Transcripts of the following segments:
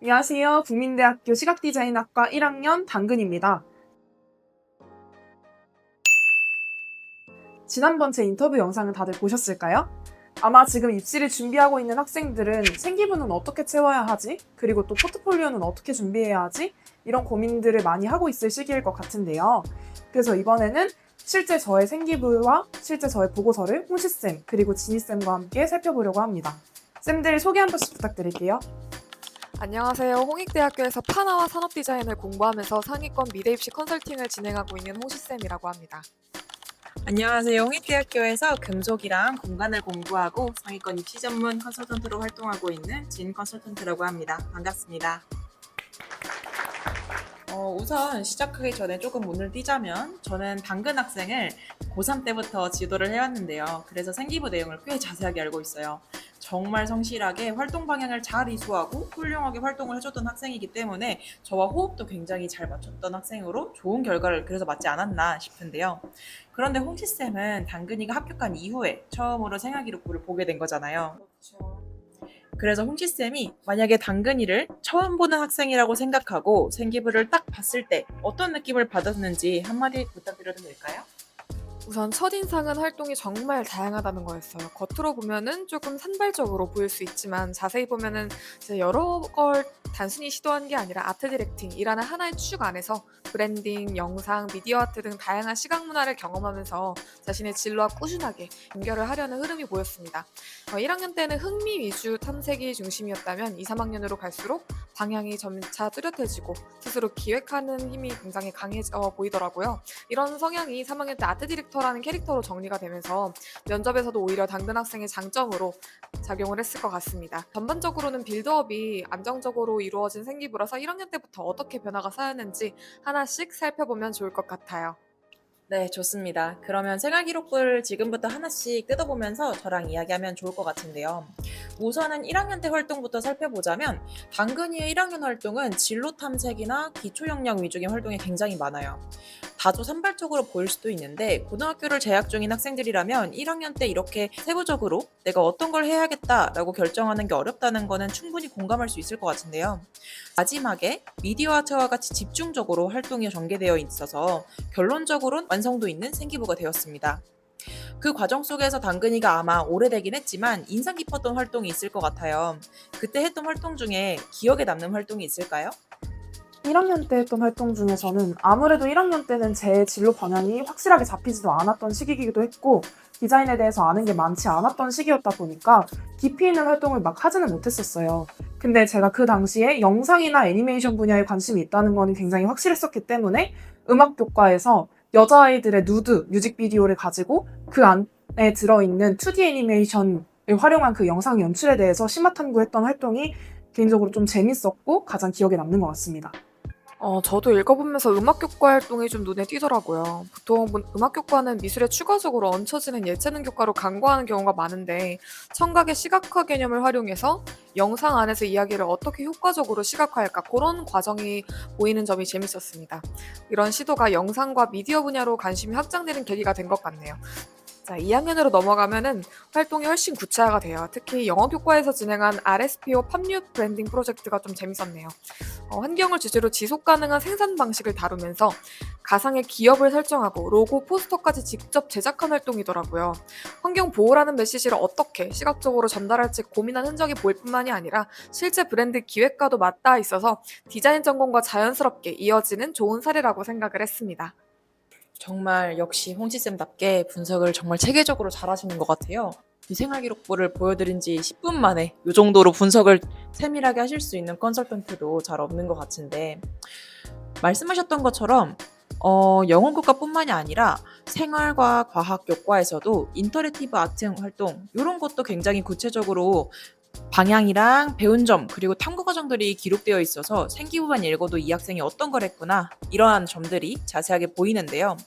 안녕하세요. 국민대학교 시각디자인학과 1학년 당근입니다. 지난번 제 인터뷰 영상을 다들 보셨을까요? 아마 지금 입시를 준비하고 있는 학생들은 생기부는 어떻게 채워야 하지? 그리고 또 포트폴리오는 어떻게 준비해야 하지? 이런 고민들을 많이 하고 있을 시기일 것 같은데요. 그래서 이번에는 실제 저의 생기부와 실제 저의 보고서를 홍시쌤 그리고 지니쌤과 함께 살펴보려고 합니다. 쌤들 소개 한 번씩 부탁드릴게요. 안녕하세요. 홍익대학교에서 판화와 산업디자인을 공부하면서 상위권 미래 입시 컨설팅을 진행하고 있는 홍시쌤이라고 합니다. 안녕하세요. 홍익대학교에서 금속이랑 공간을 공부하고 상위권 입시 전문 컨설턴트로 활동하고 있는 진 컨설턴트라고 합니다. 반갑습니다. 우선 시작하기 전에 조금 문을 띄자면 저는 당근 학생을 고3 때부터 지도를 해왔는데요. 그래서 생기부 내용을 꽤 자세하게 알고 있어요. 정말 성실하게 활동 방향을 잘 이수하고 훌륭하게 활동을 해줬던 학생이기 때문에 저와 호흡도 굉장히 잘 맞췄던 학생으로 좋은 결과를 그래서 맞지 않았나 싶은데요. 그런데 홍시쌤은 당근이가 합격한 이후에 처음으로 생활기록부를 보게 된 거잖아요. 그래서 홍시쌤이 만약에 당근이를 처음 보는 학생이라고 생각하고 생기부를 딱 봤을 때 어떤 느낌을 받았는지 한마디 부탁드려도 될까요? 우선 첫인상은 활동이 정말 다양하다는 거였어요. 겉으로 보면은 조금 산발적으로 보일 수 있지만 자세히 보면은 이제 여러 걸 단순히 시도한 게 아니라 아트 디렉팅이라는 하나의 축 안에서 브랜딩, 영상, 미디어 아트 등 다양한 시각 문화를 경험하면서 자신의 진로와 꾸준하게 연결을 하려는 흐름이 보였습니다. 1학년 때는 흥미 위주 탐색이 중심이었다면 2, 3학년으로 갈수록 방향이 점차 뚜렷해지고 스스로 기획하는 힘이 굉장히 강해져 보이더라고요. 이런 성향이 3학년 때 아트 디렉터라는 캐릭터로 정리가 되면서 면접에서도 오히려 당근 학생의 장점으로 작용을 했을 것 같습니다. 전반적으로는 빌드업이 안정적으로 이루어진 생기부라서 1학년 때부터 어떻게 변화가 쌓였는지 하나씩 살펴보면 좋을 것 같아요. 네, 좋습니다. 그러면 생활기록부를 지금부터 하나씩 뜯어보면서 저랑 이야기하면 좋을 것 같은데요. 우선은 1학년 때 활동부터 살펴보자면 당근이의 1학년 활동은 진로 탐색이나 기초 역량 위주의 활동이 굉장히 많아요. 다소 산발적으로 보일 수도 있는데 고등학교를 재학 중인 학생들이라면 1학년 때 이렇게 세부적으로 내가 어떤 걸 해야겠다라고 결정하는 게 어렵다는 거는 충분히 공감할 수 있을 것 같은데요. 마지막에 미디어 아트와 같이 집중적으로 활동이 전개되어 있어서 결론적으로는 완성도 있는 생기부가 되었습니다. 그 과정 속에서 당근이가 아마 오래되긴 했지만 인상 깊었던 활동이 있을 것 같아요. 그때 했던 활동 중에 기억에 남는 활동이 있을까요? 1학년 때 했던 활동 중에서는 아무래도 1학년 때는 제 진로 방향이 확실하게 잡히지도 않았던 시기이기도 했고 디자인에 대해서 아는 게 많지 않았던 시기였다 보니까 깊이 있는 활동을 막 하지는 못했었어요. 근데 제가 그 당시에 영상이나 애니메이션 분야에 관심이 있다는 거는 굉장히 확실했었기 때문에 음악교과에서 여자아이들의 누드 뮤직비디오를 가지고 그 안에 들어있는 2D 애니메이션을 활용한 그 영상 연출에 대해서 심화 탐구했던 활동이 개인적으로 좀 재밌었고 가장 기억에 남는 것 같습니다. 저도 읽어보면서 음악교과 활동이 좀 눈에 띄더라고요. 보통 음악교과는 미술에 추가적으로 얹혀지는 예체능 교과로 간과하는 경우가 많은데 청각의 시각화 개념을 활용해서 영상 안에서 이야기를 어떻게 효과적으로 시각화할까 그런 과정이 보이는 점이 재밌었습니다. 이런 시도가 영상과 미디어 분야로 관심이 확장되는 계기가 된 것 같네요. 자, 2학년으로 넘어가면은 활동이 훨씬 구체화가 돼요. 특히 영어교과에서 진행한 RSPO 팝뉴 브랜딩 프로젝트가 좀 재밌었네요. 환경을 주제로 지속 가능한 생산 방식을 다루면서 가상의 기업을 설정하고 로고, 포스터까지 직접 제작한 활동이더라고요. 환경 보호라는 메시지를 어떻게 시각적으로 전달할지 고민한 흔적이 보일 뿐만이 아니라 실제 브랜드 기획과도 맞닿아 있어서 디자인 전공과 자연스럽게 이어지는 좋은 사례라고 생각을 했습니다. 정말 역시 홍지쌤답게 분석을 정말 체계적으로 잘하시는 것 같아요. 이 생활기록부를 보여드린 지 10분 만에 이 정도로 분석을 세밀하게 하실 수 있는 컨설턴트도 잘 없는 것 같은데 말씀하셨던 것처럼 영어교과뿐만이 아니라 생활과 과학교과에서도 인터랙티브 아트 활동 이런 것도 굉장히 구체적으로 방향이랑 배운 점 그리고 탐구 과정들이 기록되어 있어서 생기부만 읽어도 이 학생이 어떤 걸 했구나 이러한 점들이 자세하게 보이는데요.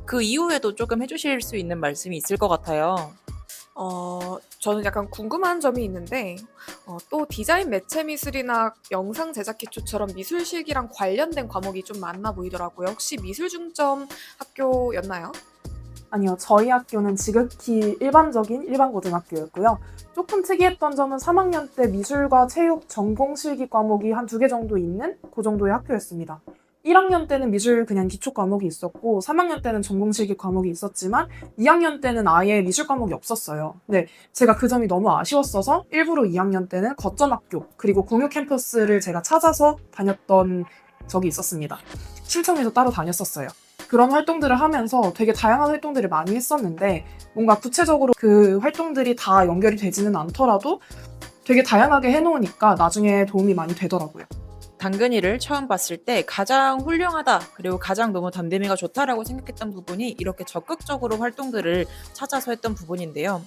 그 이후에도 조금 해주실 수 있는 말씀이 있을 것 같아요. 저는 약간 궁금한 점이 있는데, 또 디자인 매체 미술이나 영상 제작 기초처럼 미술실기랑 관련된 과목이 좀 많나 보이더라고요. 혹시 미술 중점 학교였나요? 아니요, 저희 학교는 지극히 일반적인 일반 고등학교였고요. 조금 특이했던 점은 3학년 때 미술과 체육 전공 실기 과목이 한 2개 정도 있는 그 정도의 학교였습니다. 1학년 때는 미술 그냥 기초 과목이 있었고 3학년 때는 전공 실기 과목이 있었지만 2학년 때는 아예 미술 과목이 없었어요. 네, 제가 그 점이 너무 아쉬웠어서 일부러 2학년 때는 거점 학교 그리고 공유 캠퍼스를 제가 찾아서 다녔던 적이 있었습니다. 신청해서 따로 다녔었어요. 그런 활동들을 하면서 되게 다양한 활동들을 많이 했었는데 뭔가 구체적으로 그 활동들이 다 연결이 되지는 않더라도 되게 다양하게 해놓으니까 나중에 도움이 많이 되더라고요. 당근이를 처음 봤을 때 가장 훌륭하다 그리고 가장 너무 담대미가 좋다라고 생각했던 부분이 이렇게 적극적으로 활동들을 찾아서 했던 부분인데요.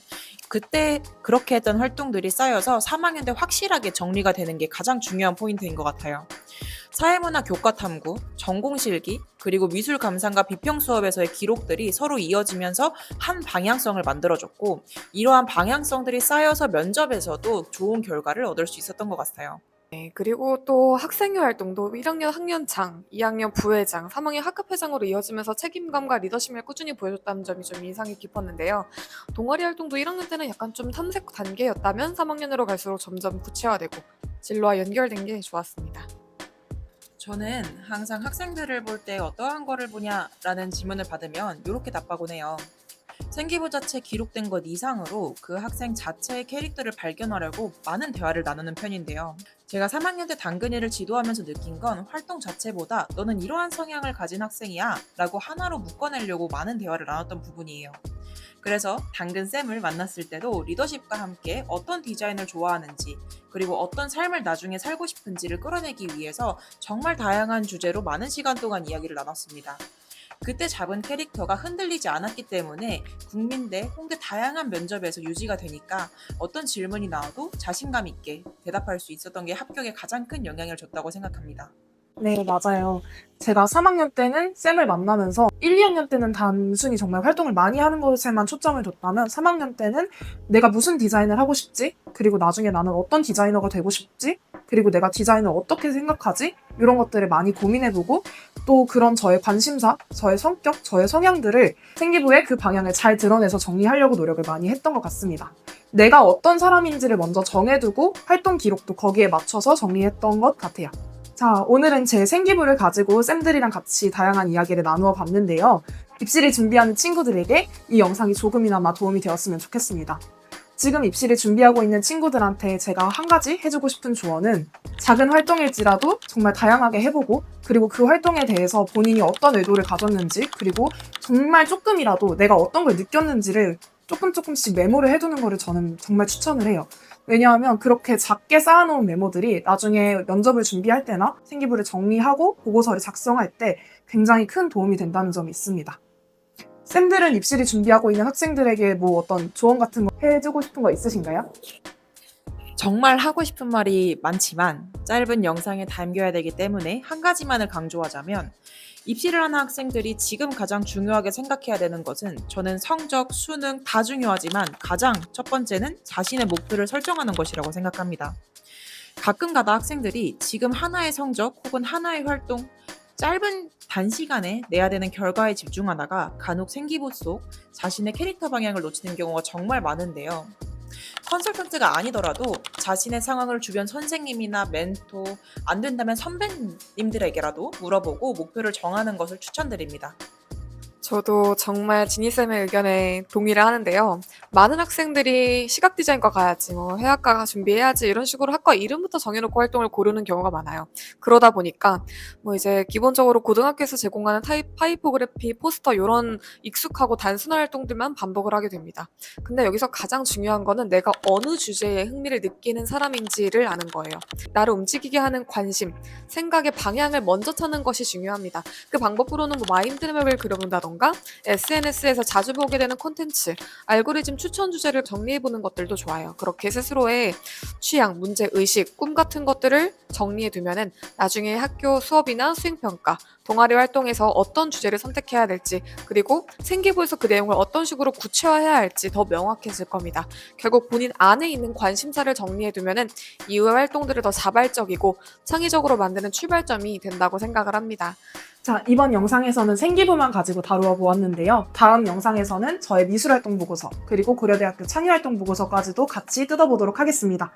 그때 그렇게 했던 활동들이 쌓여서 3학년 때 확실하게 정리가 되는 게 가장 중요한 포인트인 것 같아요. 사회문화 교과 탐구, 전공 실기, 그리고 미술 감상과 비평 수업에서의 기록들이 서로 이어지면서 한 방향성을 만들어줬고 이러한 방향성들이 쌓여서 면접에서도 좋은 결과를 얻을 수 있었던 것 같아요. 네, 그리고 또 학생회 활동도 1학년 학년장, 2학년 부회장, 3학년 학급회장으로 이어지면서 책임감과 리더십을 꾸준히 보여줬다는 점이 좀 인상이 깊었는데요. 동아리 활동도 1학년 때는 약간 좀 탐색 단계였다면 3학년으로 갈수록 점점 구체화되고 진로와 연결된 게 좋았습니다. 저는 항상 학생들을 볼 때 어떠한 거를 보냐라는 질문을 받으면 이렇게 답하곤 해요. 생기부 자체에 기록된 것 이상으로 그 학생 자체의 캐릭터를 발견하려고 많은 대화를 나누는 편인데요. 제가 3학년 때 당근이를 지도하면서 느낀 건 활동 자체보다 너는 이러한 성향을 가진 학생이야 라고 하나로 묶어내려고 많은 대화를 나눴던 부분이에요. 그래서 당근쌤을 만났을 때도 리더십과 함께 어떤 디자인을 좋아하는지 그리고 어떤 삶을 나중에 살고 싶은지를 끌어내기 위해서 정말 다양한 주제로 많은 시간 동안 이야기를 나눴습니다. 그때 잡은 캐릭터가 흔들리지 않았기 때문에 국민대, 홍대 다양한 면접에서 유지가 되니까 어떤 질문이 나와도 자신감 있게 대답할 수 있었던 게 합격에 가장 큰 영향을 줬다고 생각합니다. 네, 맞아요. 제가 3학년 때는 쌤을 만나면서 1, 2학년 때는 단순히 정말 활동을 많이 하는 것에만 초점을 뒀다면 3학년 때는 내가 무슨 디자인을 하고 싶지? 그리고 나중에 나는 어떤 디자이너가 되고 싶지? 그리고 내가 디자인을 어떻게 생각하지? 이런 것들을 많이 고민해보고 또 그런 저의 관심사, 저의 성격, 저의 성향들을 생기부에 그 방향을 잘 드러내서 정리하려고 노력을 많이 했던 것 같습니다. 내가 어떤 사람인지를 먼저 정해두고 활동 기록도 거기에 맞춰서 정리했던 것 같아요. 자, 오늘은 제 생기부를 가지고 쌤들이랑 같이 다양한 이야기를 나누어 봤는데요. 입시를 준비하는 친구들에게 이 영상이 조금이나마 도움이 되었으면 좋겠습니다. 지금 입시를 준비하고 있는 친구들한테 제가 한 가지 해주고 싶은 조언은 작은 활동일지라도 정말 다양하게 해보고 그리고 그 활동에 대해서 본인이 어떤 의도를 가졌는지 그리고 정말 조금이라도 내가 어떤 걸 느꼈는지를 조금씩 메모를 해두는 거를 저는 정말 추천을 해요. 왜냐하면 그렇게 작게 쌓아놓은 메모들이 나중에 면접을 준비할 때나 생기부를 정리하고 보고서를 작성할 때 굉장히 큰 도움이 된다는 점이 있습니다. 쌤들은 입시를 준비하고 있는 학생들에게 뭐 어떤 조언 같은 거 해주고 싶은 거 있으신가요? 정말 하고 싶은 말이 많지만 짧은 영상에 담겨야 되기 때문에 한 가지만을 강조하자면 입시를 하는 학생들이 지금 가장 중요하게 생각해야 되는 것은 저는 성적, 수능 다 중요하지만 가장 첫 번째는 자신의 목표를 설정하는 것이라고 생각합니다. 가끔가다 학생들이 지금 하나의 성적 혹은 하나의 활동 짧은 단시간에 내야 되는 결과에 집중하다가 간혹 생기부 속 자신의 캐릭터 방향을 놓치는 경우가 정말 많은데요. 컨설턴트가 아니더라도 자신의 상황을 주변 선생님이나 멘토, 안 된다면 선배님들에게라도 물어보고 목표를 정하는 것을 추천드립니다. 저도 정말 지니쌤의 의견에 동의를 하는데요. 많은 학생들이 시각 디자인과 가야지, 뭐 해학과 준비해야지 이런 식으로 학과 이름부터 정해놓고 활동을 고르는 경우가 많아요. 그러다 보니까 뭐 이제 기본적으로 고등학교에서 제공하는 타이포그래피, 포스터 이런 익숙하고 단순한 활동들만 반복을 하게 됩니다. 근데 여기서 가장 중요한 거는 내가 어느 주제에 흥미를 느끼는 사람인지를 아는 거예요. 나를 움직이게 하는 관심, 생각의 방향을 먼저 찾는 것이 중요합니다. 그 방법으로는 뭐 마인드맵을 그려본다던가 SNS에서 자주 보게 되는 콘텐츠, 알고리즘 추천 주제를 정리해보는 것들도 좋아요. 그렇게 스스로의 취향, 문제, 의식, 꿈 같은 것들을 정리해두면은 나중에 학교 수업이나 수행평가 동아리 활동에서 어떤 주제를 선택해야 될지, 그리고 생기부에서 그 내용을 어떤 식으로 구체화해야 할지 더 명확해질 겁니다. 결국 본인 안에 있는 관심사를 정리해두면 이후의 활동들을 더 자발적이고 창의적으로 만드는 출발점이 된다고 생각을 합니다. 자, 이번 영상에서는 생기부만 가지고 다루어 보았는데요. 다음 영상에서는 저의 미술활동 보고서, 그리고 고려대학교 창의활동 보고서까지도 같이 뜯어보도록 하겠습니다.